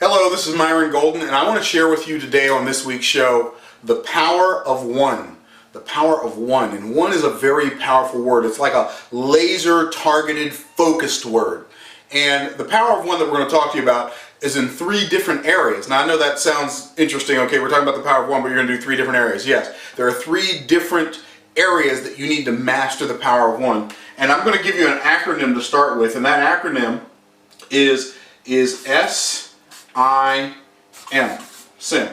Hello, this is Myron Golden, and I want to share with you today on this week's show the power of one. The power of one. And one is a very powerful word. It's like a laser targeted, focused word. And the power of one that we're going to talk to you about is in 3 different areas. Now I know that sounds interesting. Okay, we're talking about the power of one, but you're going to do 3 different areas. Yes, there are 3 different areas that you need to master the power of one. And I'm going to give you an acronym to start with, and that acronym is SIM. SIM.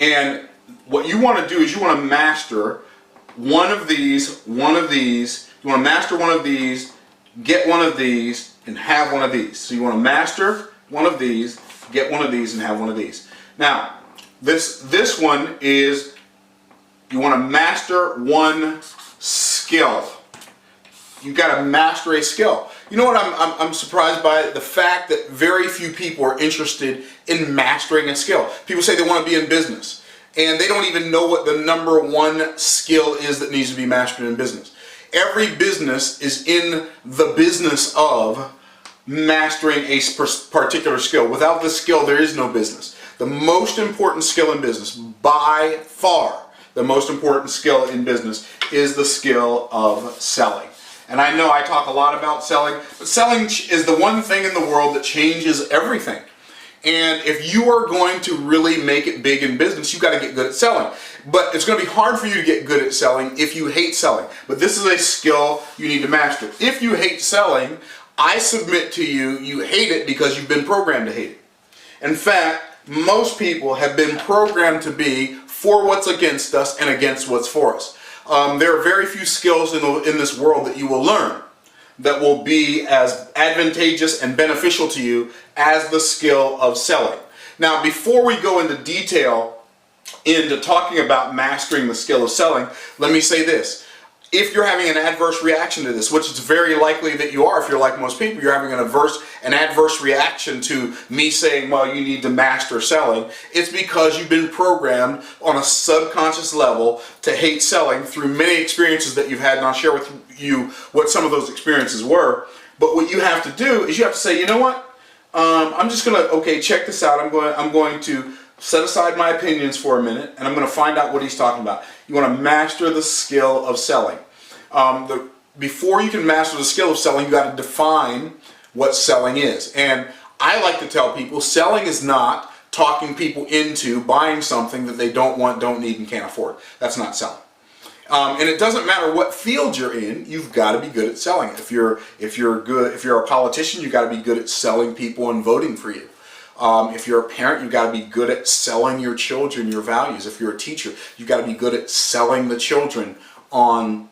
And what you want to do is you want to master one of these. You want to master one of these, get one of these, and have one of these. So you want to master one of these, get one of these, and have one of these. Now, this one is you want to master one skill. You've got to master a skill. You know what I'm surprised by? The fact that very few people are interested in mastering a skill. People say they want to be in business, and they don't even know what the #1 skill is that needs to be mastered in business. Every business is in the business of mastering a particular skill. Without the skill, there is no business. The most important skill in business, by far, the most important skill in business is the skill of selling. And I know I talk a lot about selling, but selling is the one thing in the world that changes everything. And if you are going to really make it big in business, you've got to get good at selling. But it's going to be hard for you to get good at selling if you hate selling. But this is a skill you need to master. If you hate selling, I submit to you, you hate it because you've been programmed to hate it. In fact, most people have been programmed to be for what's against us and against what's for us. There are very few skills in this world that you will learn that will be as advantageous and beneficial to you as the skill of selling. Now, before we go into detail into talking about mastering the skill of selling, let me say this. If you're having an adverse reaction to this, which is very likely that you are if you're like most people, you're having an adverse reaction to me saying, well, you need to master selling, it's because you've been programmed on a subconscious level to hate selling through many experiences that you've had, and I'll share with you what some of those experiences were. But what you have to do is you have to say, you know what, I'm just going to, okay, check this out. I'm going to set aside my opinions for a minute, and I'm going to find out what he's talking about. You want to master the skill of selling. Before you can master the skill of selling, you got to define what selling is. And I like to tell people, selling is not talking people into buying something that they don't want, don't need, and can't afford. That's not selling. And it doesn't matter what field you're in, you've got to be good at selling. If you're a politician, you've got to be good at selling people and voting for you. If you're a parent, you've got to be good at selling your children your values. If you're a teacher, you've got to be good at selling the children on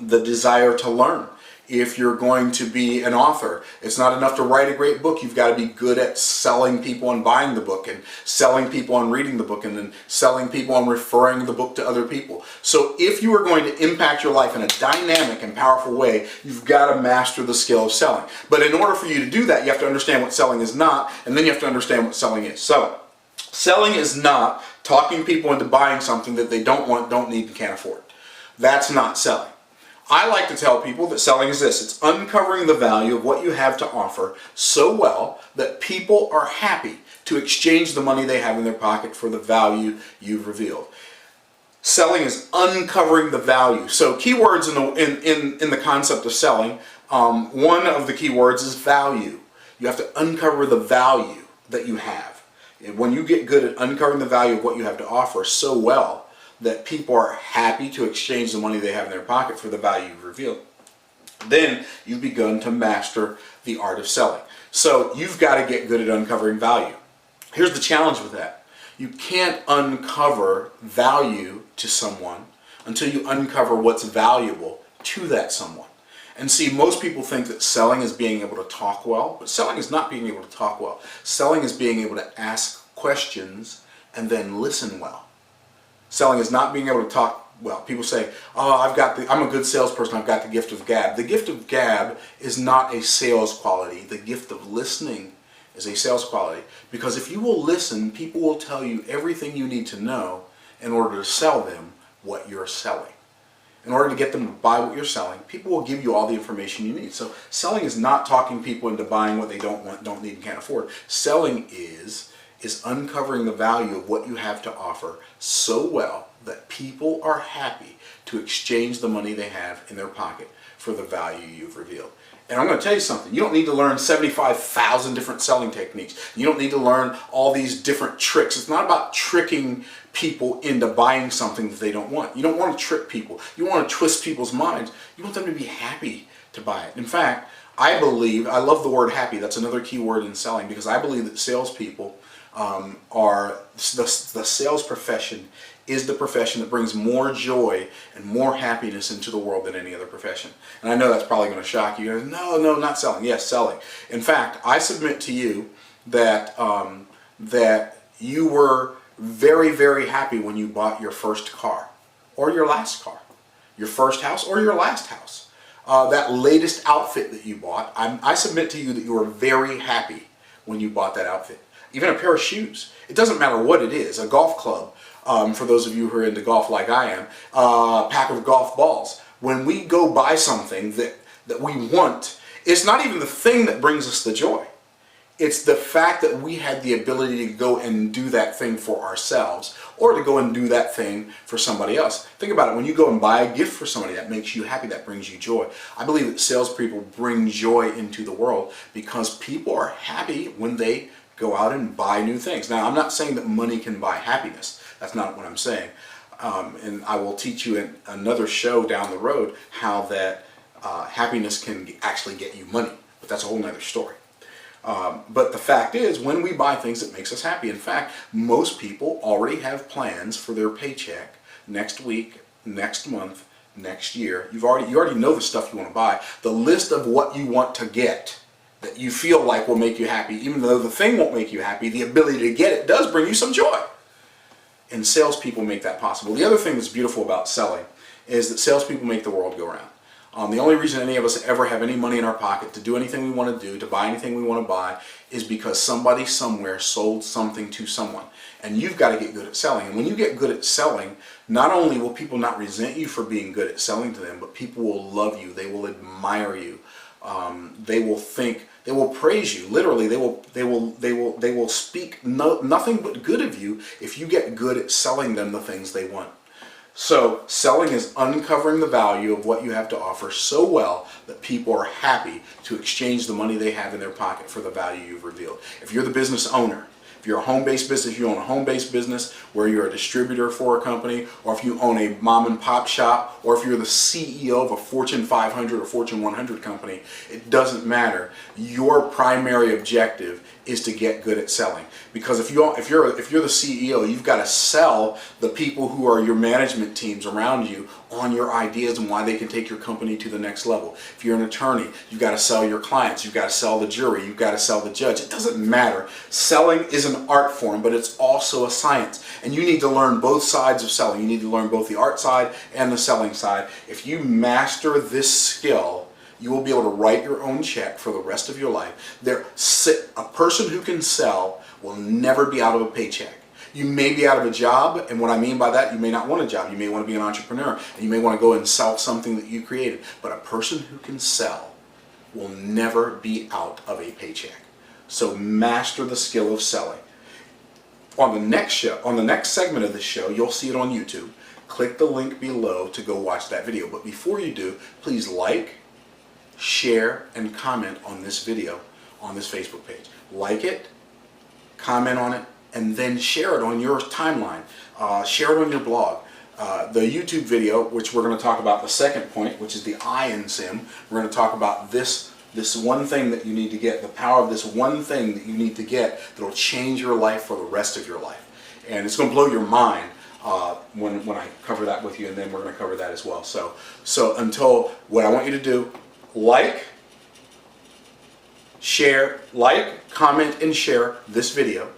the desire to learn. If you're going to be an author, it's not enough to write a great book. You've got to be good at selling people on buying the book, and selling people on reading the book, and then selling people on referring the book to other people. So if you are going to impact your life in a dynamic and powerful way, you've got to master the skill of selling. But in order for you to do that, you have to understand what selling is not, and then you have to understand what selling is. So selling is not talking people into buying something that they don't want, don't need, and can't afford. That's not selling. I like to tell people that selling is this. It's uncovering the value of what you have to offer so well that people are happy to exchange the money they have in their pocket for the value you've revealed. Selling is uncovering the value. So keywords in the concept of selling, one of the keywords is value. You have to uncover the value that you have. And when you get good at uncovering the value of what you have to offer so well that people are happy to exchange the money they have in their pocket for the value you've revealed, then you've begun to master the art of selling. So you've got to get good at uncovering value. Here's the challenge with that. You can't uncover value to someone until you uncover what's valuable to that someone. And see, most people think that selling is being able to talk well, but selling is not being able to talk well. Selling is being able to ask questions and then listen well. Selling is not being able to talk well. People say, oh, I'm a good salesperson, I've got the gift of gab. The gift of gab is not a sales quality. The gift of listening is a sales quality. Because if you will listen, people will tell you everything you need to know in order to sell them what you're selling. in order to get them to buy what you're selling, people will give you all the information you need. So selling is not talking people into buying what they don't want, don't need, and can't afford. Selling is uncovering the value of what you have to offer so well that people are happy to exchange the money they have in their pocket for the value you've revealed. And I'm going to tell you something. You don't need to learn 75,000 different selling techniques. You don't need to learn all these different tricks. It's not about tricking people into buying something that they don't want. You don't want to trick people. You want to twist people's minds. You want them to be happy to buy it. In fact, I love the word happy. That's another key word in selling, because I believe that salespeople are the sales profession is the profession that brings more joy and more happiness into the world than any other profession. And I know that's probably going to shock you. No, not selling. Yes, selling. In fact, I submit to you that that you were very, very happy when you bought your first car, or your last car, your first house or your last house. That latest outfit that you bought, I submit to you that you were very happy when you bought that outfit. Even a pair of shoes. It doesn't matter what it is. A golf club, for those of you who are into golf like I am, a pack of golf balls. When we go buy something that we want, it's not even the thing that brings us the joy. It's the fact that we had the ability to go and do that thing for ourselves, or to go and do that thing for somebody else. Think about it. When you go and buy a gift for somebody, that makes you happy, that brings you joy. I believe that salespeople bring joy into the world because people are happy when they go out and buy new things. Now, I'm not saying that money can buy happiness. That's not what I'm saying. And I will teach you in another show down the road how that happiness can actually get you money. But that's a whole nother story. But the fact is, when we buy things, it makes us happy. In fact, most people already have plans for their paycheck next week, next month, next year. You already know the stuff you want to buy. The list of what you want to get that you feel like will make you happy, even though the thing won't make you happy, the ability to get it does bring you some joy. And salespeople make that possible. The other thing that's beautiful about selling is that salespeople make the world go round. The only reason any of us ever have any money in our pocket to do anything we want to do, to buy anything we want to buy, is because somebody somewhere sold something to someone. And you've got to get good at selling. And when you get good at selling, not only will people not resent you for being good at selling to them, but people will love you. They will admire you. They will praise you. Literally, they will speak nothing but good of you if you get good at selling them the things they want. So selling is uncovering the value of what you have to offer so well that people are happy to exchange the money they have in their pocket for the value you've revealed. If you're the business owner, if you're a home-based business, if you own a home-based business where you're a distributor for a company, or if you own a mom and pop shop, or if you're the CEO of a Fortune 500 or Fortune 100 company, it doesn't matter. Your primary objective is to get good at selling. Because if you're the CEO, you've got to sell the people who are your management teams around you on your ideas and why they can take your company to the next level. If you're an attorney, you've got to sell your clients, you've got to sell the jury, you've got to sell the judge. It doesn't matter. Selling is an art form, but it's also a science. And you need to learn both sides of selling. You need to learn both the art side and the selling side. If you master this skill, you will be able to write your own check for the rest of your life. A person who can sell will never be out of a paycheck. You may be out of a job, and what I mean by that, you may not want a job. You may want to be an entrepreneur, and you may want to go and sell something that you created. But a person who can sell will never be out of a paycheck. So master the skill of selling. On the next segment of this show, you'll see it on YouTube. Click the link below to go watch that video. But before you do, please like, share, and comment on this video on this Facebook page. Like it, comment on it, and then share it on your timeline. Share it on your blog. The YouTube video, which we're going to talk about the second point, which is the I in SIM, we're going to talk about this one thing that you need to get, the power of this one thing that you need to get that will change your life for the rest of your life. And it's going to blow your mind when I cover that with you, and then we're going to cover that as well. So until, what I want you to do, like, comment, and share this video.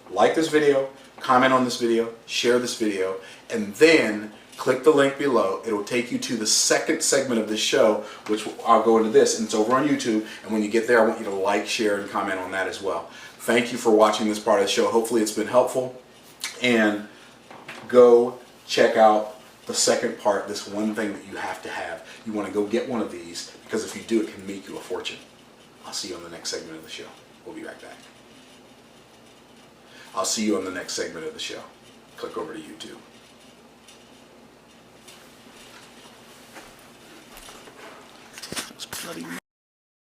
Like this video, comment on this video, share this video, and then click the link below. It'll take you to the second segment of this show, which I'll go into this, and it's over on YouTube. And when you get there, I want you to like, share, and comment on that as well. Thank you for watching this part of the show. Hopefully it's been helpful. And go check out the second part, this one thing that you have to have. You want to go get one of these, because if you do, it can make you a fortune. I'll see you on the next segment of the show. We'll be right back. I'll see you on the next segment of the show. Click over to YouTube. Those bloody